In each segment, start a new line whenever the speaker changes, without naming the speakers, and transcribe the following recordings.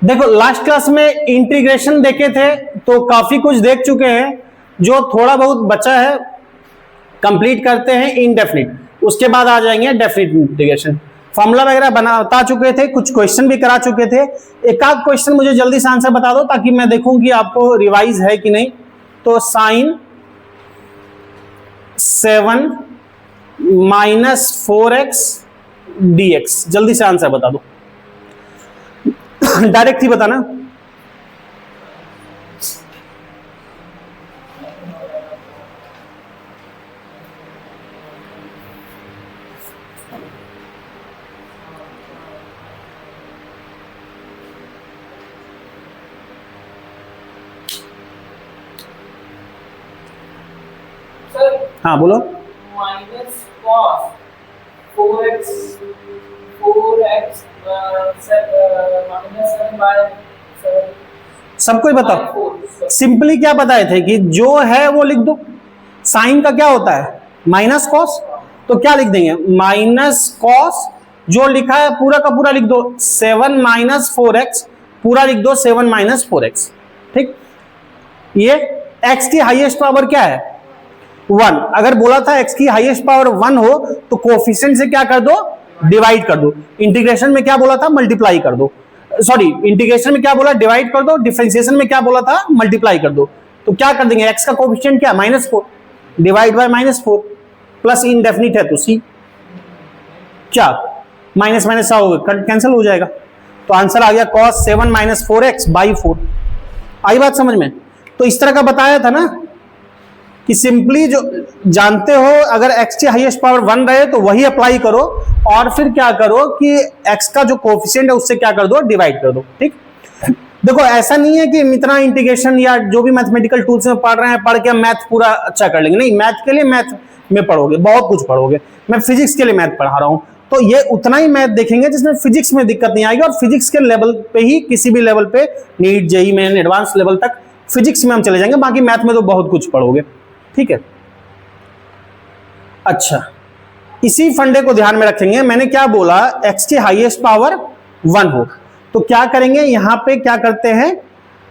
देखो last class में integration देखे थे तो काफी कुछ देख चुके हैं, जो थोड़ा बहुत बचा है कंप्लीट करते हैं इनडेफिनिट, उसके बाद आ जाएंगे डेफिनिट इंटीग्रेशन। फॉर्मूला वगैरह बता चुके थे, कुछ क्वेश्चन भी करा चुके थे। एक आध क्वेश्चन मुझे जल्दी से आंसर बता दो ताकि मैं देखूं कि आपको रिवाइज है कि नहीं। तो साइन 7 - 4x dx, जल्दी से आंसर बता दो। डायरेक्ट ही बताना। हाँ बोलो।
माइनस कॉस 4x -7/7
सबको ही बताओ। सिंपली क्या बताए थे कि जो है वो लिख दो। साइन का क्या होता है? Minus cos. तो क्या लिख देंगे? माइनस कॉस, जो लिखा है पूरा का पूरा लिख दो। 7 - 4x पूरा लिख दो, 7 - 4x। ठीक। ये x की हाईएस्ट पावर क्या है? 1। अगर बोला था x की हाईएस्ट पावर 1 हो तो कोफिशिएंट से क्या कर दो? डिवाइड कर दो। इंटीग्रेशन में क्या बोला था? मल्टीप्लाई कर दो। सॉरी, इंटीग्रेशन में क्या बोला? डिवाइड कर दो। डिफरेंशिएशन में क्या बोला था? मल्टीप्लाई कर दो। तो क्या कर देंगे? x का कोफिशिएंट क्या? -4 डिवाइड बाय -4 प्लस इनडेफिनिट है तो c। क्या माइनस माइनस कैंसिल हो जाएगा। तो आंसर आ गया cos 7 - 4x/4। आई बात समझ में? तो इस तरह का बताया था ना कि सिंपली जो जानते हो, अगर x की हाईएस्ट पावर 1 रहे तो वही अप्लाई करो, और फिर क्या करो कि x का जो कोफिशिएंट है उससे क्या कर दो? डिवाइड कर दो। ठीक। देखो ऐसा नहीं है कि इतना इंटीग्रेशन या जो भी मैथमेटिकल टूल्स में पढ़ रहे हैं पढ़ के मैथ पूरा अच्छा कर लेंगे। नहीं, मैथ के लिए मैथ में पढ़ोगे, बहुत कुछ पढ़ोगे। मैं फिजिक्स के लिए मैथ पढ़ा रहा हूं, तो ये उतना ही मैथ देखेंगे जिसमें फिजिक्स में दिक्कत नहीं आएगी। और फिजिक्स के लेवल पे ही, किसी भी लेवल पे, NEET, JEE main, advance level तक फिजिक्स में हम चले जाएंगे। बाकी मैथ में तो बहुत कुछ पढ़ोगे। ठीक है। अच्छा, इसी फंडे को ध्यान में रखेंगे। मैंने क्या बोला? x की हाईएस्ट पावर 1 हो तो क्या करेंगे? यहां पे क्या करते हैं?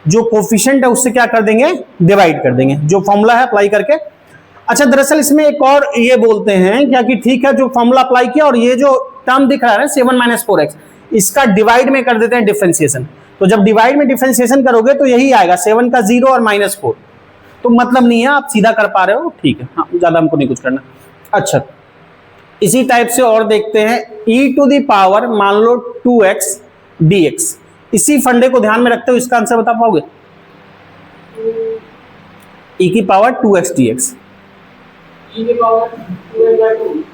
जो कोफिशिएंट है उससे क्या कर देंगे? डिवाइड कर देंगे, जो फॉर्मूला है अप्लाई करके। अच्छा, दरअसल इसमें एक और ये बोलते हैं क्या कि ठीक है, जो फॉर्मूला अप्लाई किया और ये जो टर्म दिख रहा है 7 - 4x, इसका डिवाइड में कर देते हैं डिफरेंशिएशन। तो जब डिवाइड में डिफरेंशिएशन करोगे तो यही आएगा, 7 का 0 और -4। तो मतलब नहीं है, आप सीधा कर पा रहे हो। ठीक है, हाँ, ज्यादा हमको नहीं कुछ करना। अच्छा, इसी टाइप से और देखते हैं। e⁻, मान लो 2x dx। इसी फंडे को ध्यान में रखते हो इसका आंसर बता पाओगे? e⁻2x dx।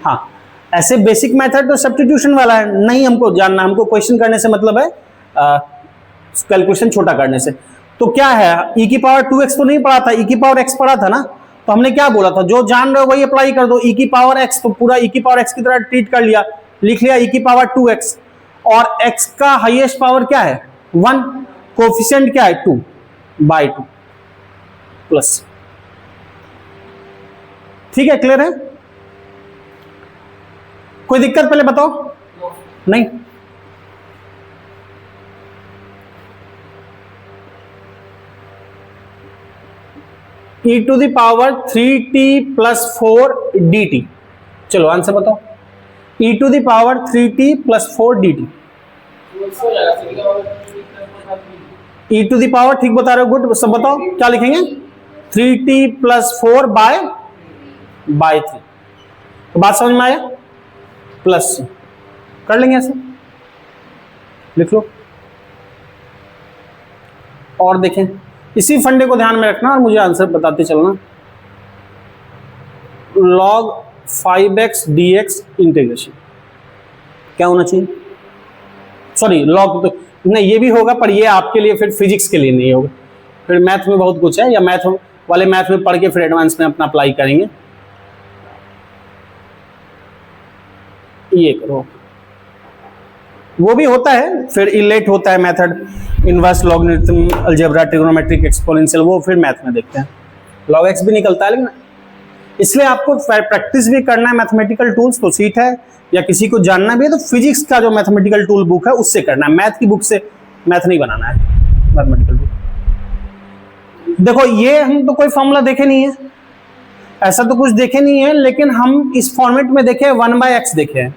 हाँ, ऐसे बेसिक मेथड तो सब्स्टिट्यूशन वाला है, नहीं हमको जानना। हमको क्वेश्चन करने से मतलब है, कैलकुलेशन छोटा करने से। तो क्या है? e⁻2x तो नहीं पढ़ा था, e⁻x पढ़ा था ना। तो हमने क्या बोला था? जो जान रहे हो वही अप्लाई कर दो। e⁻x तो पूरा e⁻x की तरह ट्रीट कर लिया, लिख लिया e⁻2x। और x का हाईएस्ट पावर क्या है? 1। कोफिशिएंट क्या है? 2/2 प्लस। ठीक है, क्लियर है? कोई दिक्कत पहले बताओ? नहीं। e⁻3t + 4 dt। चलो आंसर बताओ। e⁻3t + 4 dt। e⁻, ठीक बता रहे हो, गुड। सब बताओ क्या लिखेंगे? 3t + 4/3। तो बात समझ में आया? प्लस कर लेंगे ऐसे, लिख लो। और देखें, इसी फंडे को ध्यान में रखना और मुझे आंसर बताते चलना। log 5x dx इंटीग्रेशन क्या होना चाहिए? सॉरी, log तो नहीं, ये भी होगा पर ये आपके लिए फिर फिजिक्स के लिए नहीं होगा। फिर मैथ में बहुत कुछ है, या मैथ वाले मैथ में पढ़ के फिर एडवांस में अपना अप्लाई करेंगे। ये करो, वो भी होता है, फिर इलेट होता है method, inverse, logarithm, algebra, trigonometric, exponential, वो फिर मैथ में देखते हैं। log x भी निकलता है, लेकिन इसलिए आपको प्रैक्टिस भी करना है मैथमेटिकल टूल्स तो सीट है, या किसी को जानना भी है तो फिजिक्स का जो मैथमेटिकल टूल बुक है उससे करना है। मैथ की बुक से मैथ नहीं बनाना है, मैथमेटिकल रूल। देखो ये हम तो कोई फॉर्मूला देखे नहीं है, ऐसा तो कुछ देखे नहीं है, लेकिन हम इस फॉर्मेट में देखे 1/x देखे हैं,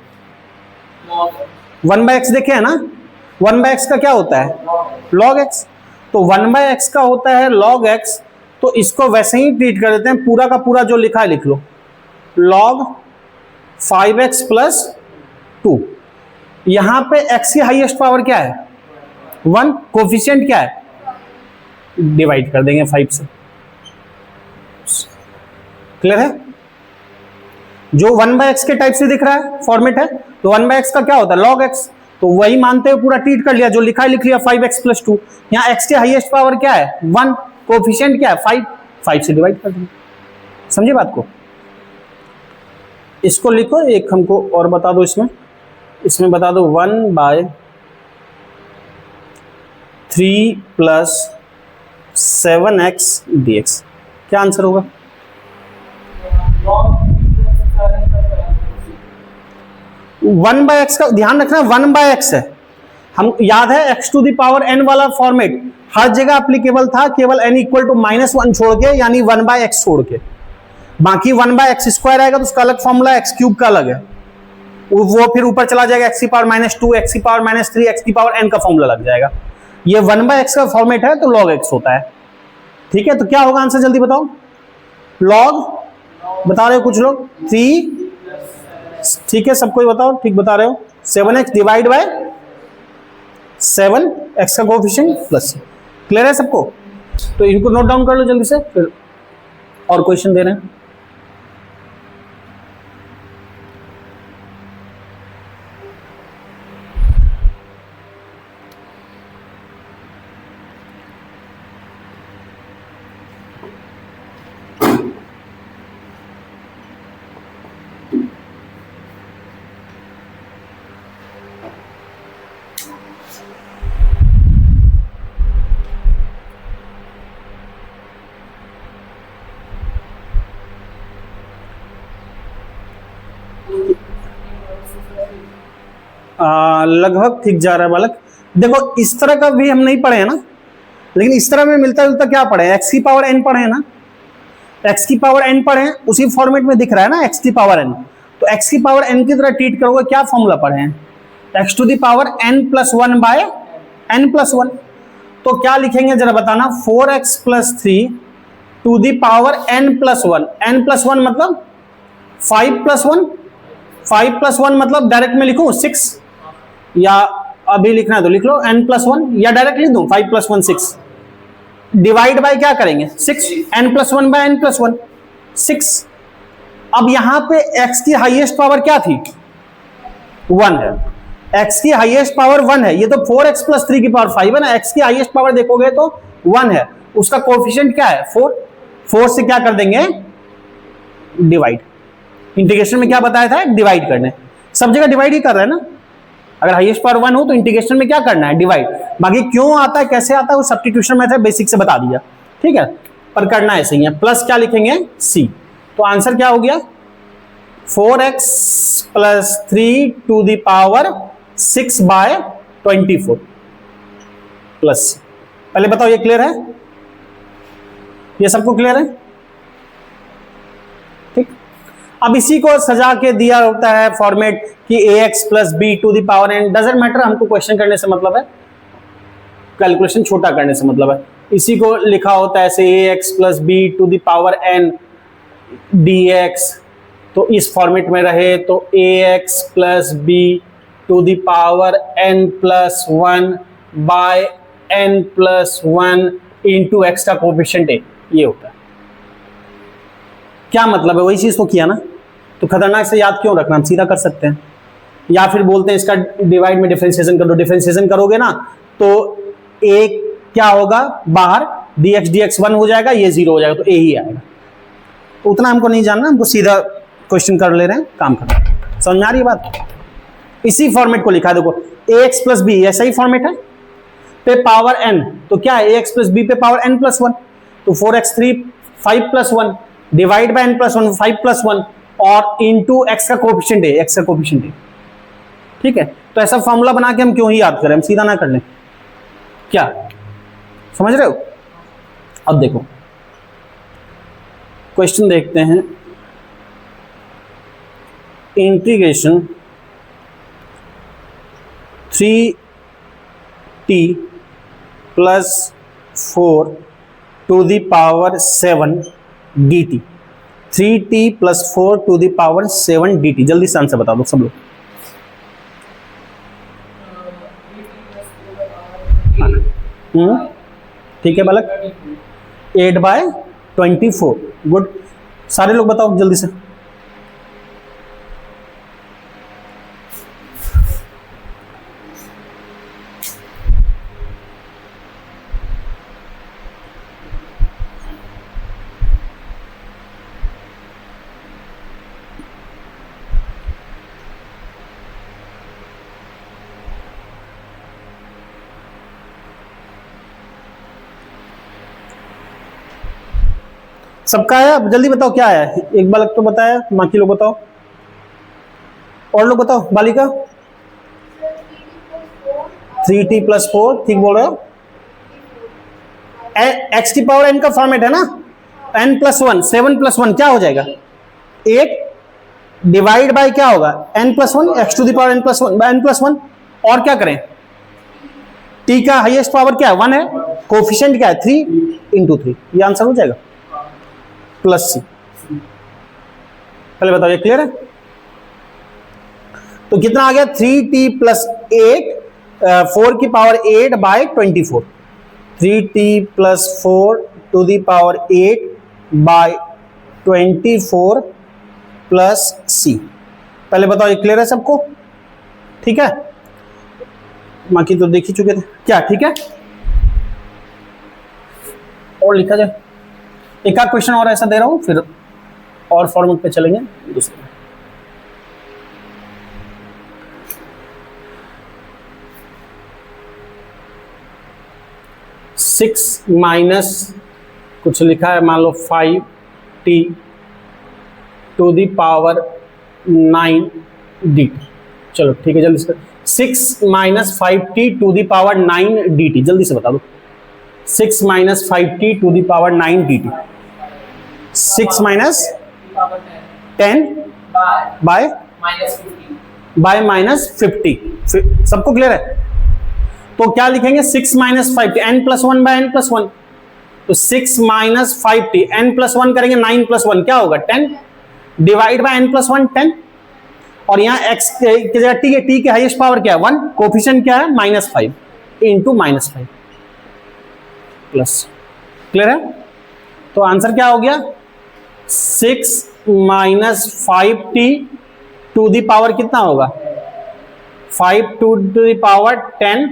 1/x देखे है ना। 1/x का क्या होता है? log x। तो 1/x का होता है log x, तो इसको वैसे ही ट्रीट कर देते हैं, पूरा का पूरा जो लिखा है लिख लो, log 5x + 2। यहां पे x की हाईएस्ट पावर क्या है? 1। कोफिशिएंट क्या है? डिवाइड कर देंगे 5 से। क्लियर है? जो 1/x के टाइप से दिख रहा है फॉर्मेट है, तो 1/x का क्या होता है? log x। तो वही मानते हुए पूरा ट्रीट कर लिया, जो लिखा है लिख लिया, 5x + 2। यहां x की हाईएस्ट पावर क्या है? 1। कोफिशिएंट क्या है? 5 से डिवाइड कर देंगे। समझे बात को? इसको लिखो, एक हमको और बता दो, इसमें बता दो 1/3 + 7x dx। क्या आंसर होगा? 1/x का ध्यान रखना, 1/x है, हम याद है x⁴n वाला फॉर्मेट हर जगह एप्लीकेबल था, केवल n = -1 छोड़ के, यानी 1/x छोड़ के। बाकी 1/x² आएगा तो उसका अलग फॉर्मूला, x³ का अलग है, वो फिर ऊपर चला जाएगा, x⁻², x⁻3, x⁻n का फॉर्मूला लग जाएगा। ये 1/x का फॉर्मेट है तो log x होता है। ठीक है, तो क्या होगा आंसर, जल्दी बताओ। log बता रहे हो कुछ लोग? 3, ठीक है सबको ही बताओ, ठीक बता रहे हो, 7x डिवाइड बाय 7, x का कोएफिशिएंट प्लस। क्लियर है सबको? तो इनको नोट डाउन कर लो जल्दी से, फिर और क्वेश्चन दे रहे हैं। लगभग ठीक जा रहा है बालक। देखो इस तरह का भी हम नहीं पढ़े हैं ना, लेकिन इस तरह में मिलता जुलता क्या पढ़े हैं? x⁻n पढ़े हैं ना, x⁻n पढ़े हैं, उसी फॉर्मेट में दिख रहा है ना x⁻n। तो x⁻n की तरह ट्रीट करोगे, क्या फॉर्मूला पढ़े हैं? x⁻n+1/n+1। तो क्या लिखेंगे जरा बताना? 4x + 3 n+1। n+1 मतलब 5+1, 5+1 मतलब डायरेक्ट में लिखूं 6, या अभी लिखना है तो लिख लो n+1, या डायरेक्ट लिख दूं 5 + 1 6। डिवाइड बाय क्या करेंगे? 6, n+1/n+1 6। अब यहां पे x की हाईएस्ट पावर क्या थी? 1 है, x की हाईएस्ट पावर 1 है, ये तो 4x + 3 की पावर 5 है ना। x की हाईएस्ट पावर देखोगे तो 1 है, उसका कोएफिशिएंट क्या है? 4 से क्या कर देंगे? डिवाइड। इंटीग्रेशन में क्या बताया था? डिवाइड करने, सब जगह डिवाइड ही कर रहे हैं ना। अगर हाईएस्ट पावर 1 हो तो इंटीग्रेशन में क्या करना है? डिवाइड। बाकी क्यों आता है, कैसे आता है, वो सब्स्टिट्यूशन मेथड बेसिक से बता दिया, ठीक है, पर करना ऐसे ही है। प्लस क्या लिखेंगे? c। तो आंसर क्या हो गया? 4x + 3 6/24 plus. पहले बताओ ये क्लियर है? ये सबको क्लियर है? ठीक। अब इसी को सजा के दिया होता है फॉर्मेट कि ax + b⁴n। डजंट मैटर, हमको क्वेश्चन करने से मतलब है, कैलकुलेशन छोटा करने से मतलब है। इसी को लिखा होता है ऐसे ax + b⁴n dx। तो इस फॉर्मेट में रहे तो ax + b⁴n+1/n+1 इंटू x का कोएफिशिएंट a, ये होता है। क्या मतलब है? वही चीज तो किया ना। तो खतरनाक से याद क्यों रखना, हम सीधा कर सकते हैं। या फिर बोलते हैं इसका डिवाइड में डिफरेंशिएशन कर दो। डिफरेंशिएशन करोगे ना तो a क्या होगा? बाहर dx dx 1 हो जाएगा, ये 0 हो जाएगा, तो a ही आएगा। तो उतना हमको नहीं जानना, हमको सीधा क्वेश्चन कर ले रहे हैं, काम करना। समझ में आ रही है बात? इसी फॉर्मेट को लिखा है, देखो ax + b, ऐसा ही फॉर्मेट है, पे पावर n, तो क्या है? ax + b पे पावर n+1, तो 4x3 5+1 डिवाइड बाय n+1 5+1 और इंटू x का कोएफिशिएंट है, x का कोएफिशिएंट है। ठीक है, तो ऐसा फॉर्मूला बना के हम क्यों ही याद करें, हम सीधा ना कर लें। क्या समझ रहे हो? अब देखो क्वेश्चन देखते हैं, integration 3t plus 4 to the power 7 dt, 3t plus 4 to the power 7 dt, जल्दी से आंसर बता दो सब लोग। ठीक है बालक, 8/24, गुड। सारे लोग बताओ जल्दी से। सबका आया? अब जल्दी बताओ क्या आया है। एक बालक तो बताया, बाकी लोग बताओ, और लोग बताओ। बालिका 3t प्लस 4, ठीक बोल रहे हो। एक्स की पावर n का फॉर्मेट है ना, n प्लस 1, 7 प्लस 1 क्या हो जाएगा 8, डिवाइड बाय क्या होगा n plus 1, X to the power n plus 1 by n plus 1। और क्या करें, t का हाईएस्ट पावर क्या है 1 है, कोफिशिएंट क्या है 3 इंटू 3, ये आंसर हो जाएगा प्लस सी। पहले बताओ ये क्लियर है? तो कितना आ गया 3t प्लस 8, 4 की power 8 by 24, 3t plus 4 to the power 8 by 24 plus C. पहले बताओ ये क्लियर है सबको? ठीक है, बाकी तो देख ही चुके थे क्या, ठीक है। और लिखा जाए, एक आध क्वेश्चन और ऐसा दे रहा हूं, फिर और फॉर्मेट पे चलेंगे दूसरे। सिक्स माइनस कुछ लिखा है, मान लो 5t to the power 9 dt। चलो ठीक है, जल्दी से 6 minus 5t to the power 9 dt, जल्दी से बता दो। 6 minus 5t to the power 9 dt, 6 minus 10 by minus 50। सबको क्लियर है? तो क्या लिखेंगे 6 minus 5t, n plus 1 by n plus 1, तो 6 माइनस 5t, n प्लस 1 करेंगे 9 प्लस 1 क्या होगा 10, डिवाइड बाय n प्लस 1 10। और यहाँ x की जगह t है, t के हाईएस्ट पावर क्या है 1, कोफिशिएंट क्या है -5 इंटू -5 प्लस। क्लियर है? तो आंसर क्या हो गया 6 minus 5t to the power कितना होगा 5 to the power 10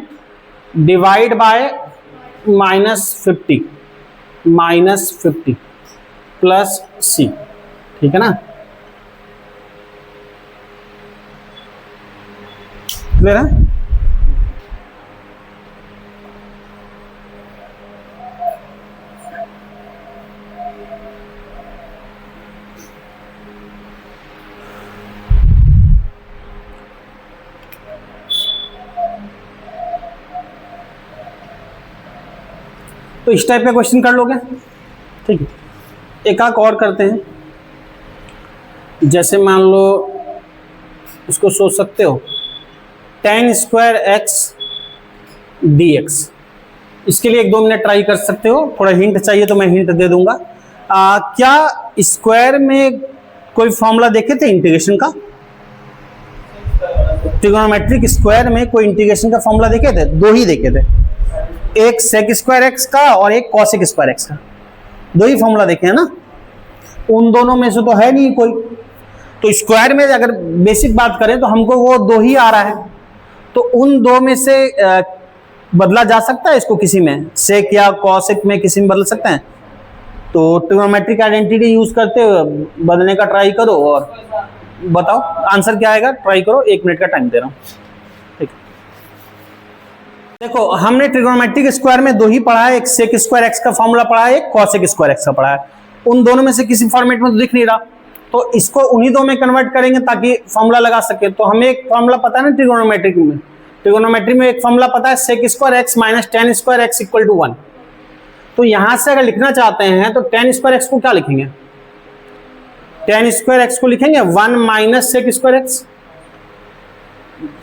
divide by -50 plus C. ठीक है ना? क्लियर है? तो इस टाइप का क्वेश्चन कर लोगे, ठीक है। एक आक और करते हैं, जैसे मान लो उसको सोच सकते हो tan स्क्वायर x dx। इसके लिए 1-2 मिनट ट्राई कर सकते हो, थोड़ा हिंट चाहिए तो मैं हिंट दे दूंगा। क्या स्क्वायर में कोई फॉर्मूला देखे थे इंटीग्रेशन का? ट्रिगोनोमेट्रिक स्क्वायर में कोई इंटीग्रेशन का फॉर्मूला देखे थे? 2 ही देखे थे, एक सेक स्क्वायर एक्स का और एक कॉसेक स्क्वायर एक्स का, 2 ही फॉर्मूला देखे हैं ना। उन दोनों में से तो है नहीं कोई, तो स्क्वायर में अगर बेसिक बात करें तो हमको वो 2 ही आ रहा है, तो उन 2 में से बदला जा सकता है इसको किसी में, सेक या कॉसेक में किसी में बदल सकते हैं। तो ट्रिगोनोमेट्रिक आइडेंटिटी यूज करते हुए बदलने का ट्राई करो और बताओ आंसर क्या आएगा, ट्राई करो। 1 मिनट का टाइम दे रहा हूँ, ठीक। देखो हमने ट्रिगोनोमेट्रिक स्क्वायर में 2 ही पढ़ा है, एक सेक स्क्वायर एक्स का फॉर्मूला पढ़ा है, एक कॉसेक स्क्वायर एक्स का पढ़ा है। उन दोनों में से किसी फॉर्मेट में तो दिख नहीं रहा, तो इसको उन्हीं 2 में कन्वर्ट करेंगे ताकि फॉर्मूला लगा सके। तो हमें एक फॉर्मूला पता है ना ट्रिगोनोमेट्रिक में, ट्रिगोनोमेट्री में एक फॉर्मूला पता है, sec square X minus tan square X equal to 1। तो यहां से अगर लिखना चाहते हैं तो टेन स्क्वायर एक्स को क्या लिखेंगे, टेन स्क्वायर एक्स को लिखेंगे 1 माइनस सेक स्क्वायर एक्स।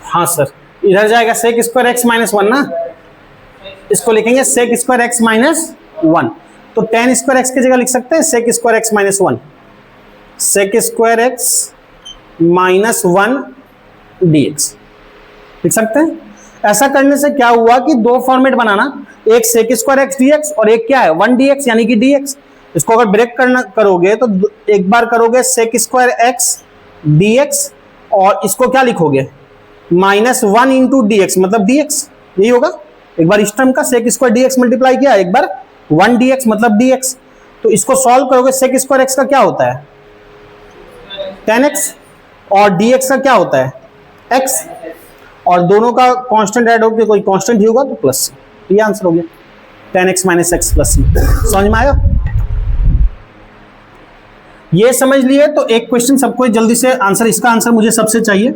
हाँ सर, इधर जाएगा सेक स्क्वायर एक्स माइनस 1 ना, इसको लिखेंगे सेक स्क्वायर एक्स माइनस 1। तो टेन स्क्वायर एक्स की जगह लिख सकते हैं sec square X minus 1, sec square X minus 1 dx लिख सकते हैं। ऐसा करने से क्या हुआ कि दो फॉर्मेट बनाना, एक सेक स्क्वायर एक्स dx और एक क्या है 1 dx यानी कि dx। इसको अगर ब्रेक करोगे तो एक बार करोगे सेक स्क्वायर एक्स dx और इसको क्या लिखोगे माइनस 1 इंटू dx मतलब dx, यही होगा। एक बार इस टर्म का सेक स्क्वायर dx मल्टीप्लाई किया, एक बार 1 dx मतलब dx। तो इसको सॉल्व करोगे, सेक स्क्वायर एक्स का क्या होता है 10x और dx का क्या होता है x, और दोनों का कांस्टेंट ऐड होकर कोई कांस्टेंट ही होगा तो प्लस, ये आंसर हो गया 10x minus x plus C. समझ में आया? ये समझ लिए तो एक क्वेश्चन सबको जल्दी से आंसर, इसका आंसर मुझे सबसे चाहिए,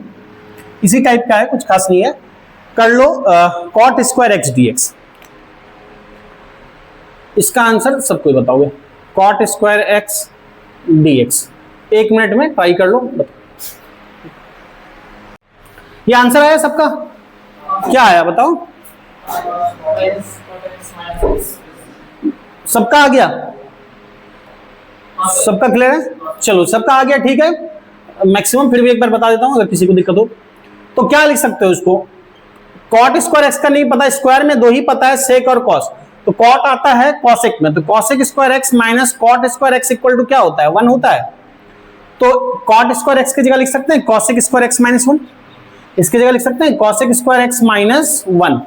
इसी टाइप का है, कुछ खास नहीं है, कर लो कॉट स्क्वायर एक्स dx। इसका आंसर सबको बताओगे cot square X dx, 1 minute में ट्राई कर लो, बताओ। ये आंसर आया सबका? क्या आया बताओ? सबका आ गया? सबका क्लियर है? चलो सबका आ गया, ठीक है। मैक्सिमम फिर भी एक बार बता देता हूं अगर किसी को दिक्कत हो। तो क्या लिख सकते हो उसको, कॉट स्क्वायर एक्स का नहीं पता, स्क्वायर में दो ही पता है, सेक और कॉस। तो कॉट आता है कॉसेक में, तो cosec square X minus cot square X equal to क्या होता है 1 होता है। तो कॉट स्क्वायर एक्स की जगह लिख सकते हैं कॉसेक स्क्वायर एक्स माइनस 1, इसकी जगह लिख सकते हैं cosec square X minus 1,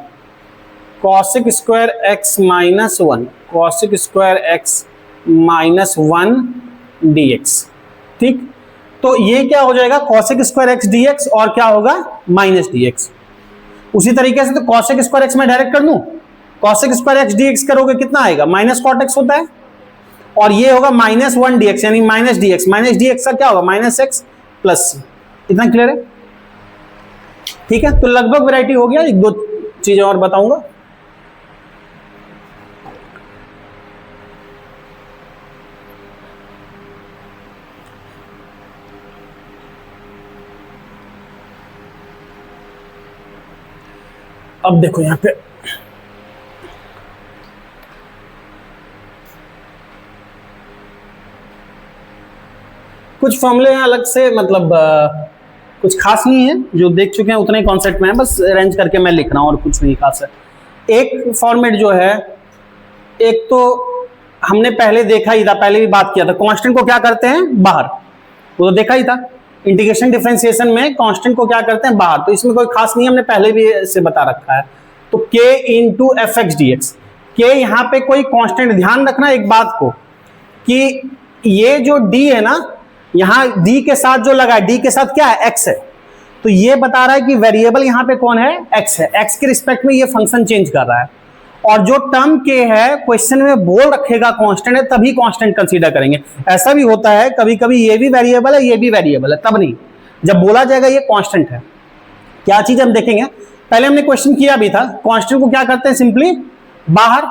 cosec square X minus 1, cosec square X minus 1 dx। ठीक, तो ये क्या हो जाएगा कॉसेक स्क्वायर एक्स dx और क्या होगा माइनस dx। उसी तरीके से तो कॉसेक स्क्वायर एक्स में डायरेक्ट कर दूं, कॉसेक स्क्वायर एक्स dx करोगे कितना आएगा माइनस कॉट एक्स होता है, और ये होगा माइनस 1 dx यानी माइनस dx, माइनस dx का क्या होगा माइनस एक्स प्लस। इतना क्लियर है? ठीक है, तो लगभग वैरायटी हो गया, एक दो चीजें और बताऊंगा। अब देखो यहां पे कुछ फॉर्मूले हैं अलग से, मतलब कुछ खास नहीं है, जो देख चुके हैं उतने ही कॉन्सेप्ट में है, बस अरेंज करके मैं लिख रहा हूं और कुछ नहीं खास है। एक फॉर्मेट जो है, एक तो हमने पहले देखा ही था, पहले भी बात किया था, कांस्टेंट को क्या करते हैं बाहर, वो तो देखा ही था। इंटीग्रेशन डिफरेंशिएशन में कांस्टेंट को क्या करते हैं बाहर, तो इसमें कोई खास नहीं, हमने पहले भी इसे बता रखा है। तो k into F x D x, के यहाँ पे कोई कांस्टेंट, ध्यान रखना एक बात को कि ये जो d है ना, यहाँ d के साथ जो लगा है, d के साथ क्या है x है, तो ये बता रहा है कि वेरिएबल यहाँ पे कौन है x है, x के रिस्पेक्ट में ये फंक्शन चेंज कर रहा है। और जो टर्म k है क्वेश्चन में बोल रखेगा कांस्टेंट है, तभी कांस्टेंट कंसीडर करेंगे। ऐसा भी होता है कभी कभी ये भी वेरिएबल है ये भी वेरिएबल है, तब नहीं, जब बोला जाएगा ये कांस्टेंट है। क्या चीज हम देखेंगे, पहले हमने क्वेश्चन किया भी था, कांस्टेंट को क्या करते हैं सिंपली बाहर,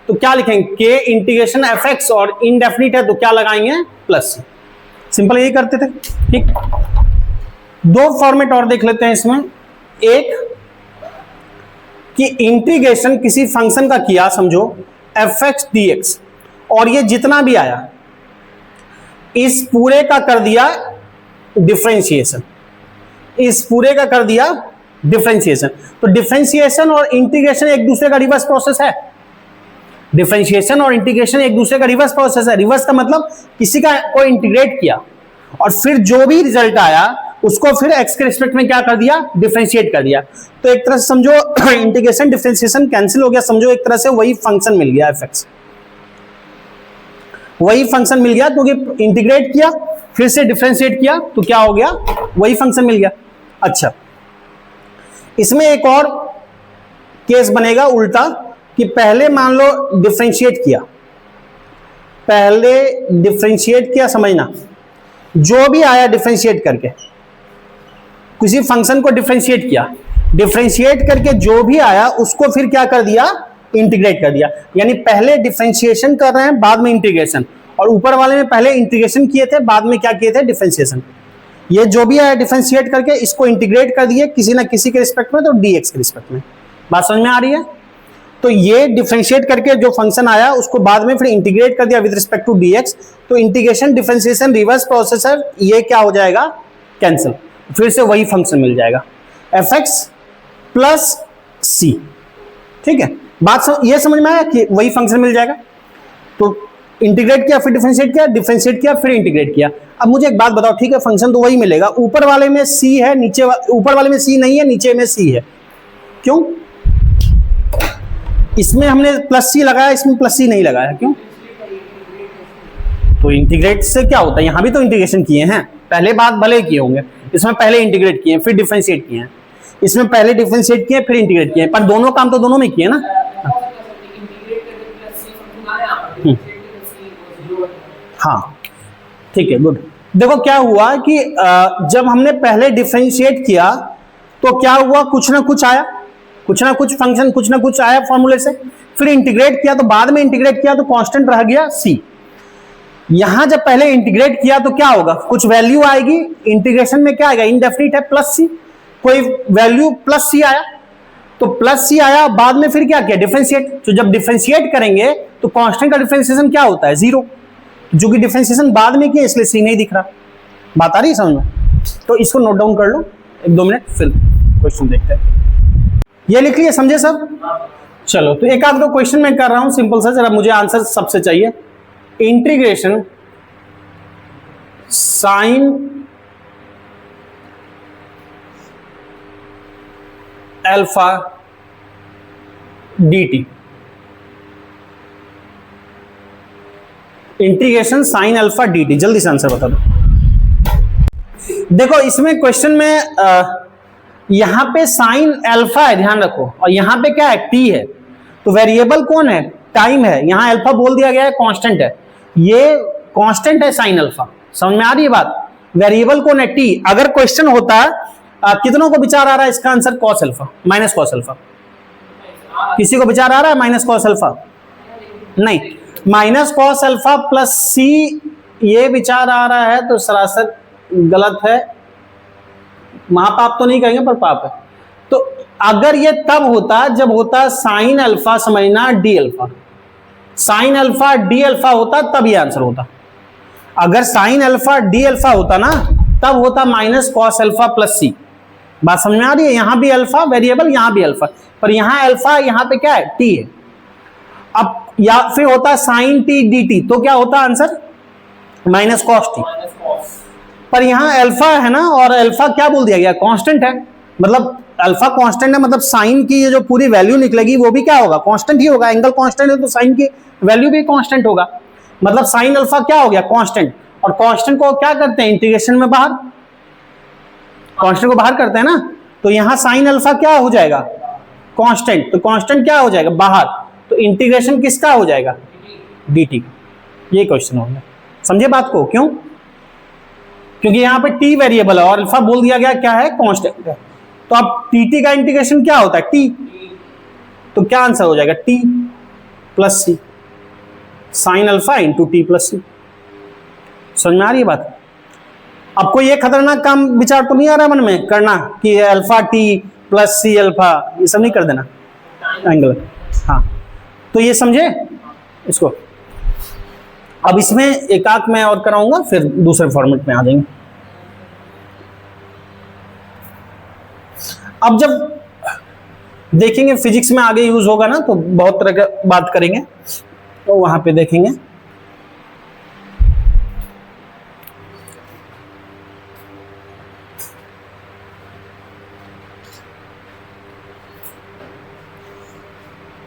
तो क्या लिखेंगे k इंटीग्रेशन एफ एक्स, और इनडेफिनिट है तो क्या लगाएंगे प्लस, सिंपल यही करते थे। ठीक, दो फॉर्मेट और देख लेते हैं इसमें, एक कि इंटीग्रेशन किसी फंक्शन का किया, समझो एफ एक्स डी एक्स, और ये जितना भी आया इस पूरे का कर दिया डिफरेंशिएशन, इस पूरे का कर दिया डिफरेंशिएशन। तो डिफरेंशिएशन और इंटीग्रेशन एक दूसरे का रिवर्स प्रोसेस है, डिफरेंशिएशन और इंटीग्रेशन एक दूसरे का रिवर्स प्रोसेस है। रिवर्स का मतलब किसी का को इंटीग्रेट किया और फिर जो भी रिजल्ट आया उसको फिर एक्स के रिस्पेक्ट में क्या कर दिया डिफरेंशिएट कर दिया। तो एक तरह से समझो इंटीग्रेशन डिफरेंशिएशन कैंसिल हो गया, समझो एक तरह से वही फंक्शन मिल गया एफ एक्स, वही फंक्शन मिल गया, क्योंकि इंटीग्रेट किया फिर से डिफरेंशिएट किया तो क्या हो गया वही फंक्शन मिल गया। अच्छा, इसमें एक और केस बनेगा उल्टा, कि पहले मान लो डिफरेंशिएट किया, पहले डिफरेंशिएट किया, समझना जो भी आया डिफरेंशिएट करके किसी फंक्शन को डिफरेंशिएट किया, डिफरेंशिएट करके जो भी आया उसको फिर क्या कर दिया, इंटीग्रेट कर दिया। यानी पहले डिफरेंशिएशन कर रहे हैं, बाद में इंटीग्रेशन, और ऊपर वाले में पहले इंटीग्रेशन किए थे, बाद में क्या किए थे, डिफरेंशिएशन। ये जो भी आया डिफरेंशिएट करके इसको इंटीग्रेट कर दिए किसी ना किसी के रिस्पेक्ट में, तो dx के रिस्पेक्ट में। बात समझ में आ रही है? तो ये डिफरेंशिएट करके जो फंक्शन आया उसको बाद में फिर इंटीग्रेट कर दिया विद रिस्पेक्ट टू dx, तो इंटीग्रेशन, डिफरेंशिएशन, रिवर्स प्रोसेसर, ये क्या हो जाएगा, कैंसिल, फिर से वही फंक्शन मिल जाएगा fx प्लस c। ठीक है, बात ये समझ में आया कि वही फंक्शन मिल जाएगा। तो इंटीग्रेट किया, फिर डिफरेंशिएट किया, डिफरेंशिएट किया, फिर इंटीग्रेट किया। अब मुझे एक बात बताओ, ठीक है, फंक्शन तो वही मिलेगा, ऊपर वाले में c है, नीचे ऊपर वाले में c नहीं है, नीचे में c है, क्यों? इसमें हमने प्लस c लगाया, इसमें प्लस c नहीं लगाया, क्यों? तो इंटीग्रेट से क्या होता है, यहां भी तो इंटीग्रेशन किए हैं, पहले बात भले किए होंगे, इसमें पहले इंटीग्रेट किए फिर डिफरेंशिएट किए हैं, इसमें पहले डिफरेंशिएट किए फिर इंटीग्रेट किए, पर दोनों काम तो दोनों में किए ना। हाँ ठीक है, गुड। देखो क्या हुआ कि जब हमने पहले डिफरेंशिएट किया तो क्या हुआ, कुछ ना कुछ आया, कुछ ना कुछ फंक्शन, कुछ ना कुछ आया फॉर्मूले से, फिर इंटीग्रेट किया, तो बाद में इंटीग्रेट किया तो कांस्टेंट रह गया c। यहां जब पहले इंटीग्रेट किया तो क्या होगा, कुछ वैल्यू आएगी, इंटीग्रेशन में क्या आएगा, इनडेफिनिट है, प्लस c, कोई वैल्यू प्लस c आया, तो प्लस c आया, बाद में फिर क्या किया, डिफरेंशिएट। तो जब डिफरेंशिएट करेंगे तो कांस्टेंट का डिफरेंशिएशन क्या होता है, 0, जो कि डिफरेंशिएशन बाद में किया इसलिए c नहीं दिख रहा। बात आ रही है समझ में? तो इसको नोट डाउन कर लो, 1-2 मिनट, फिर क्वेश्चन देखते हैं। ये लिख लिया, समझे सब? चलो, तो एक आध दो क्वेश्चन मैं कर रहा हूं सिंपल सा, जरा मुझे आंसर सबसे चाहिए। Integration sine alpha dt, integration sine alpha dt, जल्दी से आंसर बता दो। देखो इसमें क्वेश्चन में यहां पे साइन अल्फा है, ध्यान रखो, और यहां पे क्या है, t है, तो वेरिएबल कौन है, टाइम है, यहां अल्फा बोल दिया गया है, कांस्टेंट है, ये कांस्टेंट है साइन अल्फा। समझ में आ रही है बात? वेरिएबल कौन है, t। अगर क्वेश्चन होता कितनों को विचार आ रहा है इसका answer, cos alpha minus cos alpha, किसी को विचार आ रहा है माइनस कॉस अल्फा? नहीं, minus cos alpha plus c, ये विचार आ रहा है तो सरासर गलत है, महापाप तो नहीं कहेंगे पर पाप है। तो अगर ये तब होता जब होता साइन अल्फा, समझना, D alpha, sine alpha D alpha होता तब ये आंसर होता। अगर साइन अल्फा डी अल्फा होता ना तब होता माइनस कॉस अल्फा प्लस सी। बात समझ में आ रही है? यहां भी अल्फा वेरिएबल, यहां भी अल्फा, पर यहां अल्फा, यहां पे क्या है, टी है। अब या फिर होता साइन टी डी टी, तो क्या होता आंसर, माइनस कॉस टी। पर यहां अल्फा है ना, और अल्फा क्या बोल दिया गया, कांस्टेंट है, मतलब अल्फा कांस्टेंट है, मतलब साइन की ये जो पूरी वैल्यू निकलेगी वो भी क्या होगा, कांस्टेंट ही होगा। एंगल कांस्टेंट है तो साइन की वैल्यू भी कांस्टेंट होगा, मतलब साइन अल्फा क्या हो गया, कांस्टेंट। और कांस्टेंट को क्या करते हैं इंटीग्रेशन में बाहर, कांस्टेंट को बाहर करते हैं ना, तो यहां साइन अल्फा क्या हो जाएगा, कांस्टेंट, तो कांस्टेंट क्या हो जाएगा बाहर, तो इंटीग्रेशन किसका हो जाएगा, dt। ये क्वेश्चन हो गया, समझे बात को? क्यों? क्योंकि यहां पे t वेरिएबल है और अल्फा बोल दिया गया क्या है, कांस्टेंट है। तो अब dt का इंटीग्रेशन क्या होता है, t, तो क्या आंसर हो जाएगा, t plus C, sine alpha into T plus C. समझ में आ रही है बात? आपको ये खतरनाक काम विचार तो नहीं आ रहा मन में करना कि alpha T plus C alpha, ये सब नहीं कर देना एंगल। हाँ, तो ये समझे इसको। अब इसमें एक आध मैं और कराऊंगा, फिर दूसरे फॉर्मेट में आ जाएंगे। अब जब देखेंगे फिजिक्स में आगे यूज होगा ना, तो बहुत तरह का बात करेंगे, तो वहां पे देखेंगे।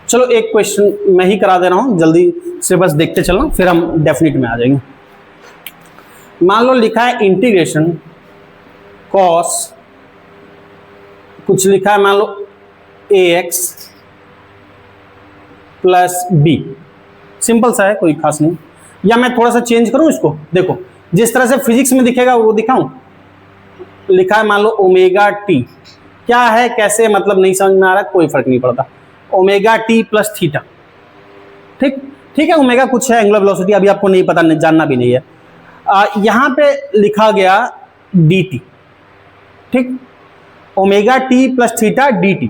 चलो एक क्वेश्चन मैं ही करा दे रहा हूं, जल्दी से बस देखते चलना, फिर हम डेफिनेट में आ जाएंगे। मान लो लिखा है इंटीग्रेशन कॉस, कुछ लिखा है मान लो ax प्लस b, सिंपल सा है, कोई खास नहीं। या मैं थोड़ा सा चेंज करूं इसको, देखो जिस तरह से फिजिक्स में दिखेगा वो दिखाऊं। लिखा है मान लो ओमेगा टी क्या है कैसे मतलब नहीं समझ में आ रहा, कोई फर्क नहीं पड़ता। ओमेगा टी प्लस थीटा, ठीक ठीक है। ओमेगा कुछ है, एंगुलर वेलोसिटी अभी आपको नहीं पता, जानना भी नहीं है। यहां पे लिखा गया डी टी, ठीक, omega T plus theta D T.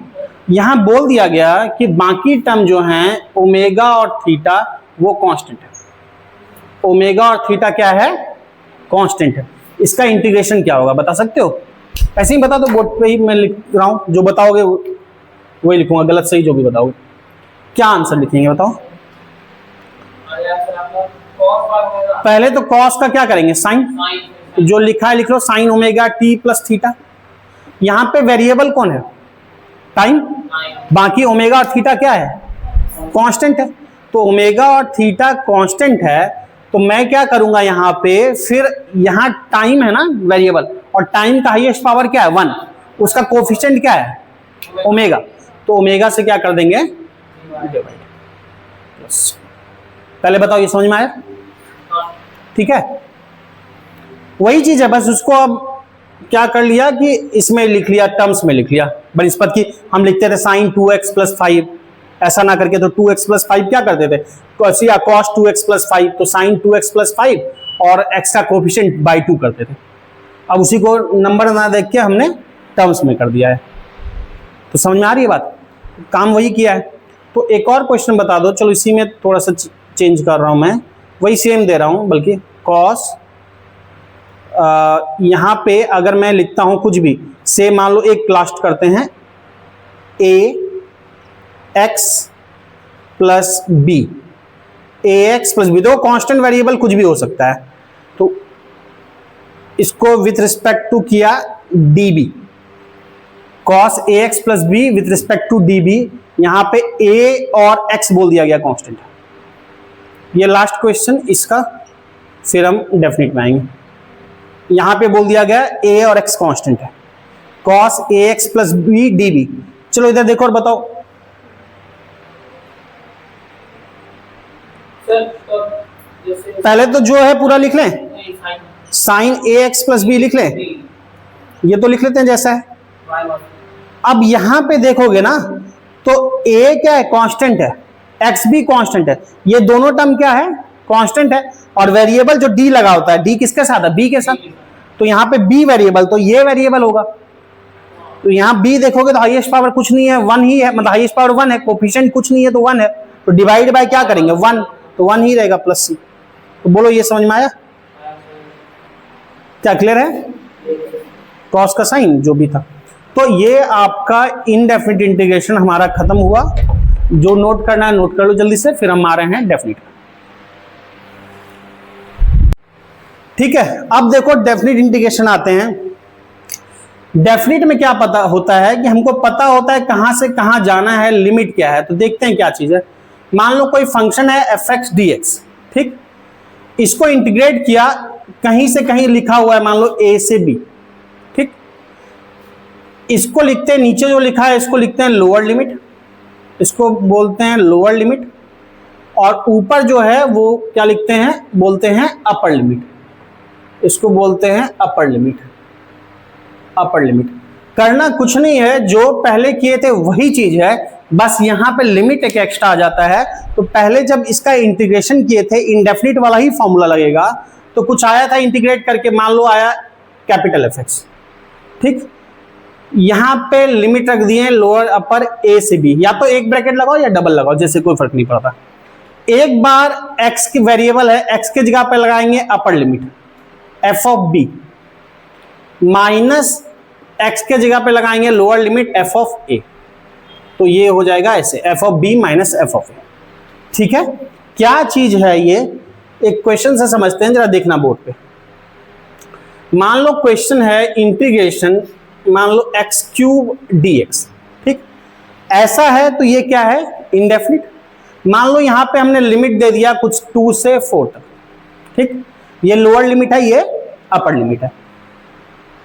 यहां बोल दिया गया कि बाकी टर्म जो हैं ओमेगा और थीटा वो कांस्टेंट है। ओमेगा और थीटा क्या है, कांस्टेंट है। इसका इंटीग्रेशन क्या होगा बता सकते हो? ऐसे ही बता दो, बोर्ड पे ही मैं लिख रहा हूं, जो बताओगे वही लिखूंगा, गलत सही जो भी बताओगे। क्या आंसर लिखेंगे बताओ? पहले तो कॉस का क्या करेंगे, साइन, जो लिखा है लिख लो, sine omega T plus theta. यहां पे वेरिएबल कौन है, टाइम, बाकी ओमेगा और थीटा क्या है, कांस्टेंट है। तो ओमेगा और थीटा कांस्टेंट है, तो मैं क्या करूंगा यहां पे, फिर यहां टाइम है ना वेरिएबल, और टाइम का हाईएस्ट पावर क्या है 1, उसका कोफिशिएंट क्या है ओमेगा, तो ओमेगा से क्या कर देंगे डिवाइड। पहले बताओ ये समझ में आया? ठीक है, वही चीज है, बस उसको अब क्या कर लिया कि इसमें लिख लिया, टर्म्स में लिख लिया। बनिस्पत की हम लिखते थे साइन 2x प्लस 5, ऐसा ना करके तो 2x प्लस 5 क्या करते थे, cos 2x प्लस 5, तो साइन 2x प्लस 5 और x का कोफिशिएंट बाई 2 करते थे। अब उसी को नंबर ना देख के हमने टर्म्स में कर दिया है। तो समझ में आ रही है बात, काम वही किया है। तो एक और क्वेश्चन बता दो, चलो इसी में थोड़ा सा चेंज कर रहा हूं मैं, वही सेम दे रहा हूं बल्कि कॉस, यहां पे अगर मैं लिखता हूं कुछ भी, से मान लो एक लास्ट करते हैं A X plus B, A X plus B, दो कांस्टेंट वेरिएबल कुछ भी हो सकता है, तो इसको विथ रिस्पेक्ट टू किया D B, cos A X plus B with respect to D B, यहां पे ए और एक्स बोल दिया गया कांस्टेंट। ये लास्ट क्वेश्चन, इसका फिर हम डेफिनेट में आएंगे। यहां पे बोल दिया गया ए और एक्स कांस्टेंट है, cos A X plus B D B. चलो इधर देखो और बताओ। पहले तो जो है पूरा लिख लें, साइन ए एक्स प्लस बी लिख लें, ये तो लिख लेते हैं जैसा है। अब यहां पे देखोगे ना तो a क्या है, कांस्टेंट है, x भी कांस्टेंट है, ये दोनों टर्म क्या है, कांस्टेंट है, और वेरिएबल जो d लगा होता है, d किसके साथ है, b के साथ, तो यहाँ पे b वेरिएबल, तो ये वेरिएबल होगा। तो यहाँ b देखोगे तो हाईएस्ट पावर कुछ नहीं है, 1 ही है, मतलब हाईएस्ट पावर 1 है, कोफिशिएंट कुछ नहीं है तो 1 है, तो डिवाइड बाय क्या करेंगे 1, तो 1 ही रहेगा प्लस c। तो बोलो ये समझ में आया? क्या क्लियर है? कॉस का साइन जो भी था। तो ये आपका इनडेफिनिट इंटीग्रेशन हमारा खत्म हुआ। जो नोट करना है नोट कर लो जल्दी से, फिर हम आ रहे हैं डेफिनिट। ठीक है, अब देखो डेफिनिट इंटीग्रेशन आते हैं। डेफिनिट में क्या पता होता है कि हमको पता होता है कहां से कहां जाना है, लिमिट क्या है। तो देखते हैं क्या चीज है। मान लो कोई फंक्शन है fx dx, ठीक, इसको इंटीग्रेट किया, कहीं से कहीं लिखा हुआ है मान लो a से b, ठीक, इसको लिखते हैं, नीचे जो लिखा है इसको लिखते हैं लोअर लिमिट, इसको बोलते हैं लोअर लिमिट, और ऊपर जो है वो क्या लिखते हैं, बोलते हैं अपर लिमिट, इसको बोलते हैं अपर लिमिट। अपर लिमिट करना कुछ नहीं है, जो पहले किए थे वही चीज है, बस यहां पे लिमिट एक एक्स्ट्रा आ जाता है। तो पहले जब इसका इंटीग्रेशन किए थे इनडेफिनिट वाला ही फॉर्मूला लगेगा, तो कुछ आया था इंटीग्रेट करके, मान लो आया कैपिटल fx, ठीक, यहां पे लिमिट रख दिए लोअर अपर a से b, या तो एक ब्रैकेट लगाओ या डबल लगाओ, जैसे कोई फर्क नहीं पड़ता। एक बार x की वेरिएबल है, x के जगह पे लगाएंगे upper limit f of b, minus x के जगह पे लगाएंगे lower limit f of a, तो ये हो जाएगा ऐसे f of b minus f of a। ठीक है, क्या चीज है ये, एक क्वेश्चन से समझते हैं, जरा देखना बोर्ड पे। मान लो क्वेश्चन है इंटीग्रेशन, मान लो x क्यूब dx, ठीक, ऐसा है तो ये क्या है, इंडेफिनिट। मान लो यहां पे हमने लिमिट दे दिया कुछ 2 से 4 तक, ठीक, ये लोअर लिमिट है, ये अपर लिमिट है।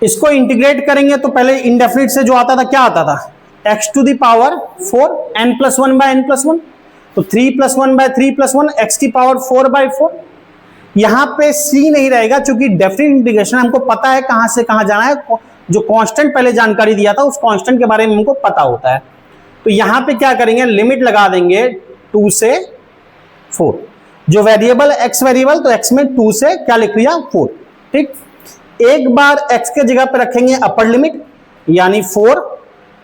इसको इंटीग्रेट करेंगे तो पहले इंडेफिनिट से जो आता था क्या आता था, x to the power 4 n plus 1 by n plus 1, तो 3 प्लस 1 बाय 3 प्लस 1 x की पावर 4 बाय 4। यहां पे c नहीं रहेगा, क्योंकि डेफिनिट इंटीग्रेशन हमको पता है कहां से कहां जाना है, जो कांस्टेंट पहले जानकारी दिया था उस कांस्टेंट के बारे में हमको पता होता है। तो यहां पे क्या करेंगे, लिमिट लगा देंगे 2 से 4। जो वेरिएबल x वेरिएबल, तो x में 2 से क्या लिख लिया 4। ठीक, एक बार x के जगह पे रखेंगे अपर लिमिट यानी 4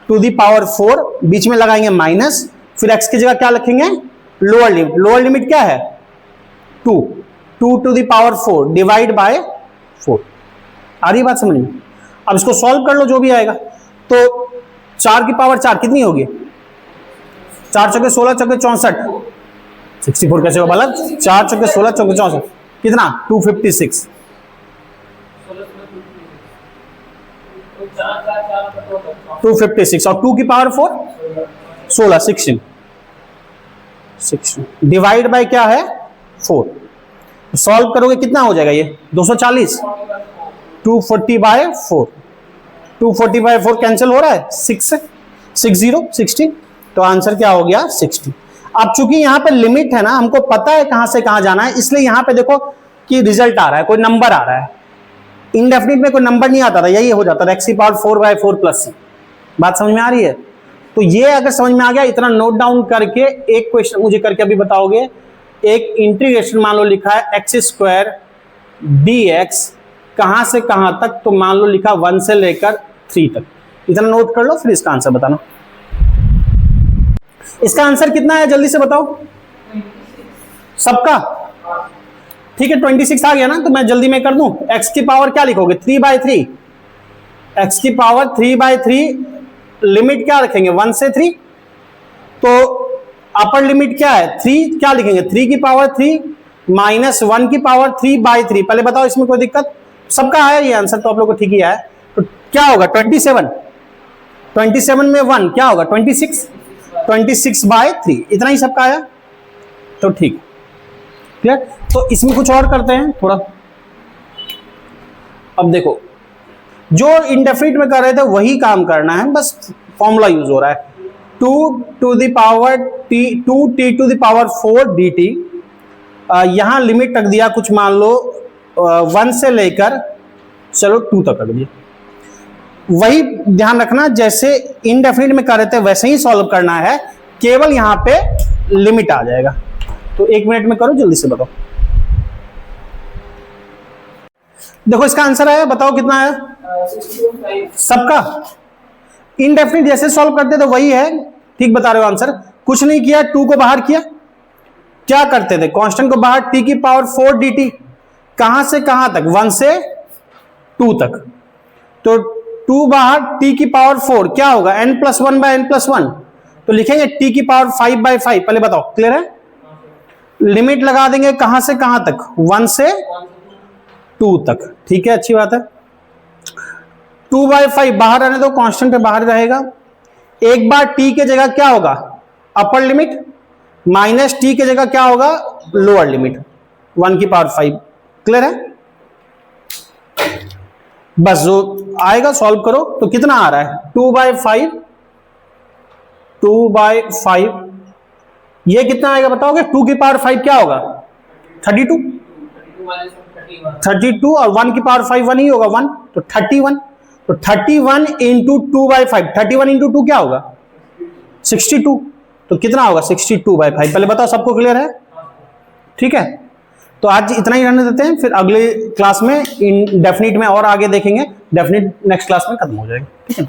टू दी पावर 4, बीच में लगाएंगे माइनस, फिर x की जगह क्या लिखेंगे लोअर लिमिट। लोअर लिमिट क्या है 2 to the power 4 divide by 4। आ रही बात समझ में? अब इसको सॉल्व कर लो जो भी आएगा। तो 4 की पावर 4 कितनी होगी, 4 चौके 16 चौके 64, 64 कैसे होगा बालक, 4 चौके 16 चौके 64 कितना 256। 256 और 2 की पावर 4 16 16 डिवाइड बाय क्या है 4। सॉल्व करोगे कितना हो जाएगा ये 240, 240 बाय 4, 240 बाय 4 कैंसिल हो रहा है 60, तो आंसर क्या हो गया 60। अब चूंकि यहाँ पे लिमिट है ना, हमको पता है कहां से कहां जाना है, इसलिए यहाँ पे देखो कि रिजल्ट आ रहा है, कोई नंबर आ रहा है। इंडेफिनिट में कोई नंबर नहीं आता था, यही हो जाता था x की पावर 4 बाय 4 प्लस c। बात समझ में आ रही है? तो ये अगर समझ में आ गया, इतना नोट डाउन करके एक क्वेश्चन मुझे करके अभी बताओगे। एक इंटीग्रेशन मान लो लिखा है x² dx कहां से कहां तक, तो मान लो लिखा 1 से लेकर 3 तक। इतना नोट कर लो, फिर इसका आंसर बताना। इसका आंसर कितना है जल्दी से बताओ सबका। ठीक है 26 आ गया ना, तो मैं जल्दी में कर दूं। x की पावर क्या लिखोगे 3/3, x की पावर 3/3, लिमिट क्या रखेंगे 1 से 3, तो अपर लिमिट क्या है 3, क्या लिखेंगे 3 की पावर 3 माइनस 1 की पावर 3/3। पहले बताओ इसमें कोई दिक्कत, सबका आया ये आंसर, तो आप लोग को ठीक ही आया। तो क्या होगा 27 में 1 क्या होगा 26/3, इतना ही सबका आया, तो ठीक क्लियर। तो इसमें कुछ और करते हैं थोड़ा। अब देखो जो इंडेफिनिट में कर रहे थे वही काम करना है, बस फॉर्मूला यूज हो रहा है 2 to the power t 2t to the power 4 dt। यहां लिमिट रख दिया कुछ मान लो 1 से लेकर चलो 2 तक रख दिया। वही ध्यान रखना जैसे इंडेफिनिट में कर रहे थे वैसे ही सॉल्व करना है, केवल यहां पे लिमिट आ जाएगा। तो 1 मिनट में करो जल्दी से बताओ। देखो इसका आंसर आया, बताओ कितना आया
65।
सबका। इनडेफिनिट जैसे सॉल्व करते तो वही है, ठीक बता रहे हो आंसर। कुछ नहीं किया, 2 को बाहर किया, क्या करते थे कांस्टेंट को बाहर, t की पावर 4 dt कहां से कहां तक 1 से 2 तक, तो 2 बाहर t की पावर 4 क्या होगा n+1/n+1, तो लिखेंगे t की पावर 5/5। पहले बताओ क्लियर है? लिमिट लगा देंगे कहां से कहां तक 1 से 2 तक। ठीक है अच्छी बात है। 2/5 बाहर रहने दो, कांस्टेंट पे बाहर रहेगा। एक बार t के जगह क्या होगा अपर लिमिट, माइनस t के जगह क्या होगा लोअर लिमिट 1 की पावर 5। क्लियर है? बस जो आएगा सॉल्व करो। तो कितना आ रहा है 2/5 ये कितना आएगा बताओगे? 2 की पावर 5 क्या होगा 32 और 1 की पावर 5 1 ही होगा 1, तो 31। तो 31 इंटू 2/5, 31 इंटू 2 क्या होगा 62, तो कितना होगा 62/5। पहले बताओ सबको क्लियर है? ठीक है, तो आज इतना ही रहने देते हैं, फिर अगले क्लास में इन डेफिनिट में और आगे देखेंगे। डेफिनिट नेक्स्ट क्लास में खत्म हो जाएगा। ठीक है।